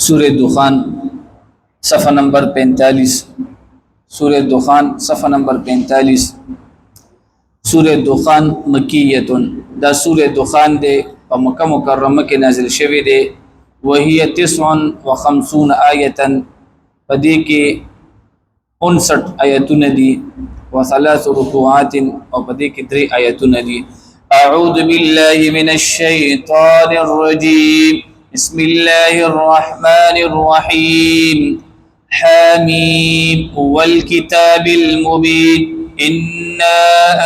سورہ دخان صفحہ نمبر 45 سورہ دخان صفحہ نمبر 45 سورہ دخان مکیتن دا سورہ دخان دے په مکہ مکرمه کې نازل شوی دی وهي 59 آیتا پدې کې 59 آیتونه دي وثلاث رکوعات او پدې کې 3 آیتونه دي اعوذ بالله من الشیطان الرجیم بسم الله الرحمن الرحيم حميم والكتاب المبين إنا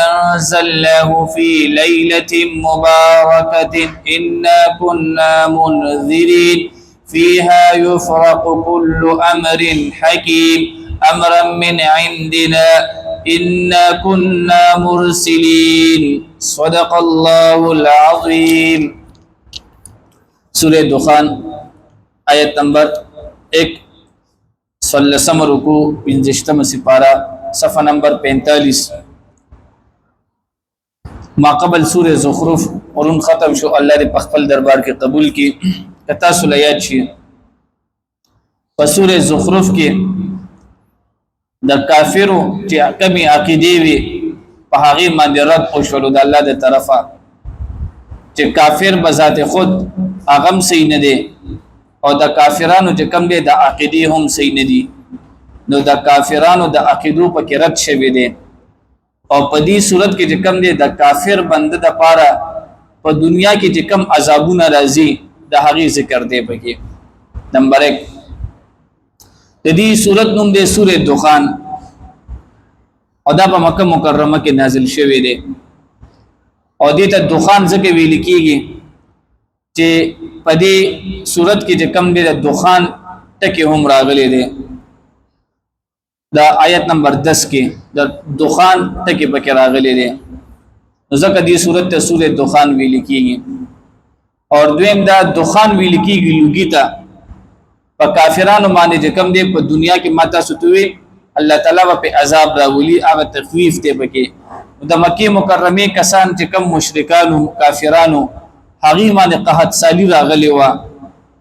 أنزلناه في ليلة مباركة إنا كنا منذرين فيها يفرق كل أمر حكيم أمرا من عندنا إنا كنا مرسلين صدق الله العظيم سورہ دخان آیت نمبر 1 16 رکوع 15 سپارہ صفحہ نمبر 45 ما قبل سورہ زخرف ورن ختم شو الله دې په خپل دربار کې قبول کړي کتا سلیات شي په سورہ زخرف کې د کافرو چې کمی عقیده وي په هغه باندې رد او شول د الله د طرفه چې کافر بذات خود اغم صحیح نه دي او د کافرانو چې کم دي د عقیده هم صحیح نه دي نو د کافرانو د عقیدو په کې رد شوی دي او په دې صورت کې چې کم دي د کافر بنده د پاره په دنیا کې چې کم عذابونه راځي د هغه ذکر دی پکې نمبر 1 د دې صورت نوم دی سورہ دخان او دا په مکه مکرمه کې نازل شوی دی او دې ته دخان ځکه ویل کېږي چې په دې صورت کې چې کم دی د دخان ټکی هم راغلی دی دا آیت نمبر 10 کې د دخان ټکی پکې راغلی دی ځکه دې صورت ته سورہ دخان ویل کېږي اور دویم دا دخان ویل کېږي لوګي ته په کافرانو باندې چې کم دی په دنیا کې ماته ستوي الله تعالی په عذاب راولي هغه تخفیف دی پکې د مکه مکرمه کسان چې کم مشرکانو کافرانو هغه باندې قحط سالی راغلی و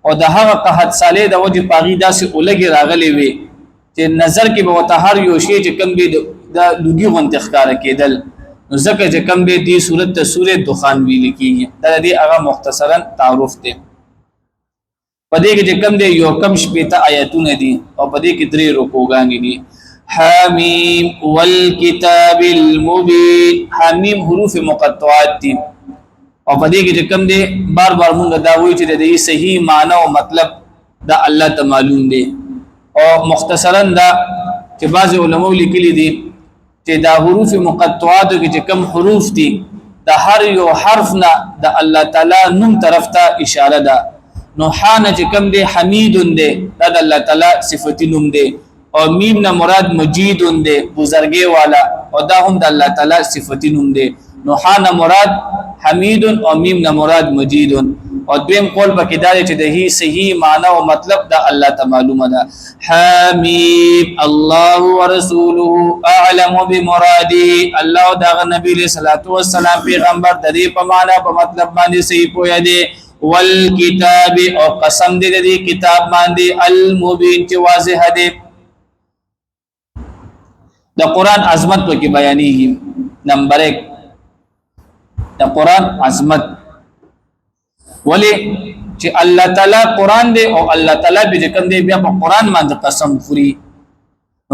او د هغه قحط سالی د وجه پاغي داسې اولګي راغلی وي چې نظر کې به وتهر یو شی چې کم به د لوګي غون تخکار کېدل نو ځکه چې کم به دې صورت ته سورې دخان ویل کېږي دا دې هغه مختصرا تعارف دی پدې کې چې کم دې یو کم شپېته آیاتونه دي او پدې کې 3 رکوګانې دي حمیم والکتاب المبین حمیم حروف مقطعات دي او پدې کې چې کم دې بار بار مونږ دا وایو چې دې صحیح معنی او مطلب دا الله ته معلوم دی او مختصرا دا چې بعض علماء لیکلي دي چې دا حروف مقطعات کې چې کم حروف دي دا هر یو حرف نه د الله تعالی نوم طرف ته اشاره ده نو حان چې کم دی حمید دی دا د الله تعالی صفتی نوم دی او میم نه مراد مجید دی بزرګي والا او دا هم د الله تعالی صفتی نوم دی نو حان مراد حمید او میم نه مراد مجید او دویم قول پکې دا چې د هی صحیح معنی او مطلب دا الله ته معلومه ده حمیم الله ورسوله اعلم بمراده الله دا نبی له صلوات و سلام پیغمبر د دې په معنی په مطلب باندې صحیح پوهه دی والکتاب او قسم دې دې کتاب باندې المبین چې واضح دی د قران عظمت په کې بیانېږي نمبر 1 د قران عظمت ولی چې الله تعالی قران دی او الله تعالی به کوم دی بیا په قران باندې قسم خوري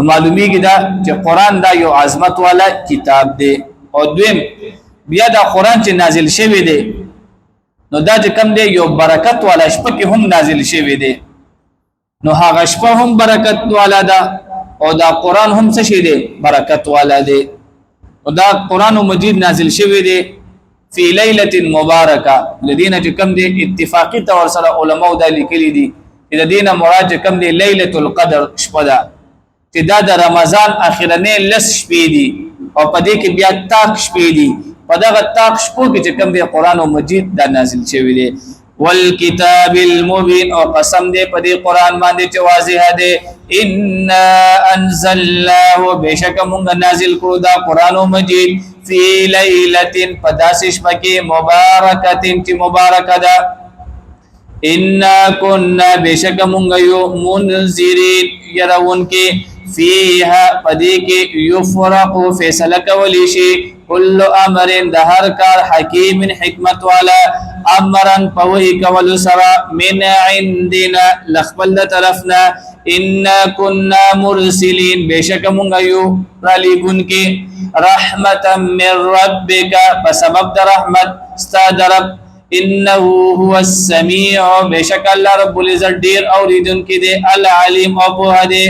معلومیږي دا چې قران دا یو عظمت والا کتاب دی او دویم بیا دا قران چې نازل شوی دی نو دا چې کوم دی یو برکت والا شپه کې هم نازل شوی دی نو هغه شپه هم برکت والا ده او دا قران هم څه شی دی برکت والا دی او دا قران مجید نازل شوی دی فی لیلۃ مبارکہ الذين کم دی اتفاقی طور سره علماء دا لیکلي دي چې د دینه مراد کم دی لیلۃ القدر شپه ده چې دا د رمضان اخرنه لس شپې دي او په دې کې بیا تاک شپې دي په دغه تاک شپو کې چې کم دی قران مجید دا نازل شوی دی والکتاب المبین او قسم دی په دې قران باندې چې واضح دی ان انزلناه بشک موږ نازل کړو دا قران مجید فی لیلۃ پداسش پکې مبارکۃ چې مبارکه ده انا كنا بشک مونږ یو منذرین يرون کې فيها پدې کې يفرق فیصله کولی شي كل امر د هر کار حکیم حکمت والا امرن پوهی کول سرا من عندنا لخبل طرفنا انا كنا مرسلین بشک مونږ یو رلیګون کې رحمتا من ربک بسبب د رحمت استاد رب انه هو السميع بشک الله رب العزت ډیر اوریدونکي دی العلیم او په دې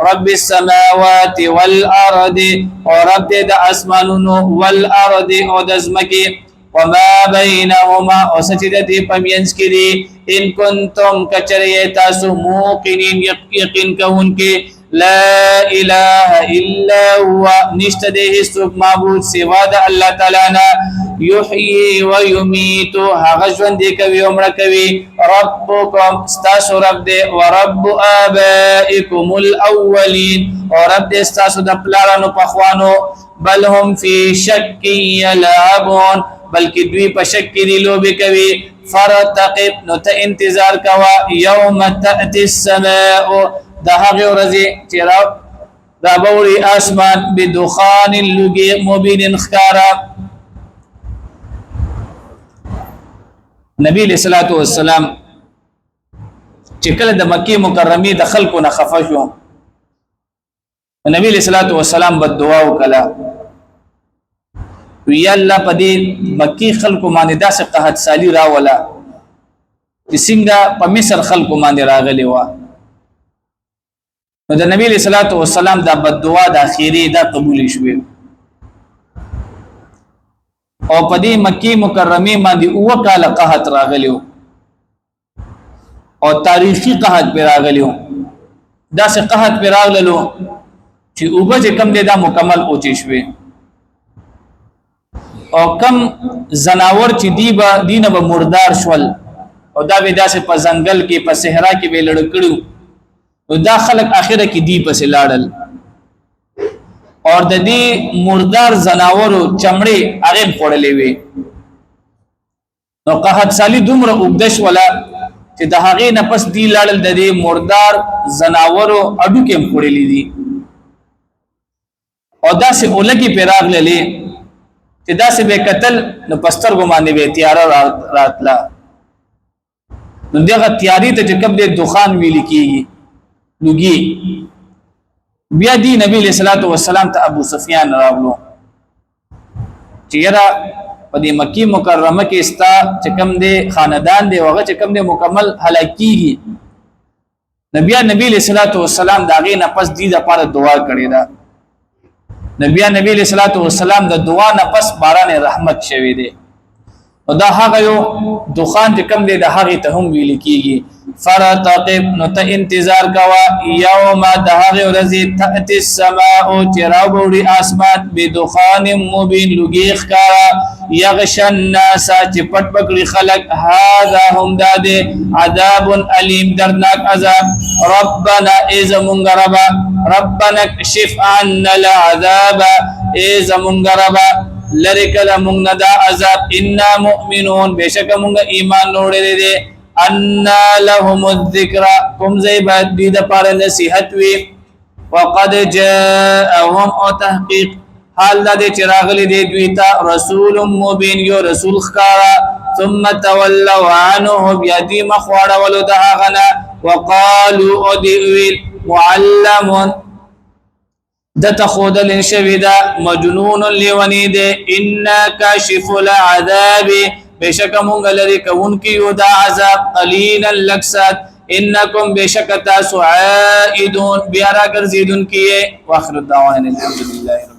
رب السماوات والارض او رب د اسمانونو والارض او د زمکه وما بينهما او سجده دي پمینس کې دي ان کنتم کچری تاسو موقنین یقین کوونکې لا اله الا هو نشته ده هیڅ معبود سوا د الله تعالی نه یحیی و یمیت هغه ژوند کوي او مړ کوي ربکم استاسو رب دې او رب آبائکم الاولین او رب دې استاسو د پلارانو پخوانو بل هم فی شک یلعبون بلکې دوی په شک کې لوبي کوي فرتقب نو ته انتظار کوا یوم تأتی السماء د هغه ورځې چې را بوري اسمان بدخان لږه مبین خکارا نبی علیہ الصلوۃ والسلام چې کله د مکه مکرمه د خلکو نه خفه شو نبی علیہ الصلوۃ والسلام بد دعا وکړه وی الله پدې مکی خلکو باندې داسې قحط سالی راولا چې څنګه په مصر خلکو باندې راغلی و نو د نبی صلی الله علیه وسلم دا بد دعا د اخیری دا قبول شوه او پدې مکی مکرمه باندې او کال قحط راغلیو او تاریخي قحط پر راغلیو داسې قحط پر راغلو چې اوبه کم دي دا مکمل اوچې شوه او کم زناور چې دینه به مردار شول او دا به داسې په ځنګل کې په صحرا کې به لړ کړو نو دا خلک اخره کې دی پسې لاړل اور د دې مردار زناورو چمړې هغه پړلې وي نو قحط سالی دومره وګدش ولا چې د هغه نه پس دی لاړل د دې مردار زناورو اډو کې پړلې دي او داسې اولګي پیراغللې چې داسې به قتل نو پستر ګمانه به تیار راتلا نو دغه تیاری ته چې کوم د دخان ویل کیږي لږی بیا دی نبی علیہ الصلوۃ والسلام ته ابو سفیان راغلو چې یرا په دې مکی مکرمه کې استا چې کوم د خاندان دی وغه چې کوم د مکمل هلاکیږي نبی علیہ الصلوۃ والسلام داغه نه پس دی د لپاره دعا کړی دا نبی علیہ الصلوۃ والسلام د دعا نه پس باران رحمت شوی دی او دا هغه یو دخان چې کم دی د هغه ته هم ویل کیږي فرتقب نو ته انتظار کوا یوم د هغه ورځې تأتی السماء چې راوړي اسمان بدخان مبین لږی ښکارا یغش الناس چې پټ پکړي خلق هذا هم داد عذاب الیم درناک عذاب ربنا اذا منغربا ربنا اكشف عنا العذاب اذا منغربا لرک لمغنا دا عذاب انا مؤمنون بشک مونږ ایمان نوړې دي ان لهم الذکر کوم زی بعد دې د پاره نصیحت وی وقد جاءهم او تحقیق حال د چراغلی دی دوی ته رسول مبین یو رسول خکارا ثم تولوا عنه بيدي مخواړه ولو د هغنا وقالوا ادويل معلم د تخودل شویدا مجنون لیونی ده ان کاشف العذاب بشک مونږ لري کون کی یو دا عذاب قلیلا لکسات انکم بشک تاسو عائدون بیا را ګرځیدون کیه واخر الدعوان الحمدلله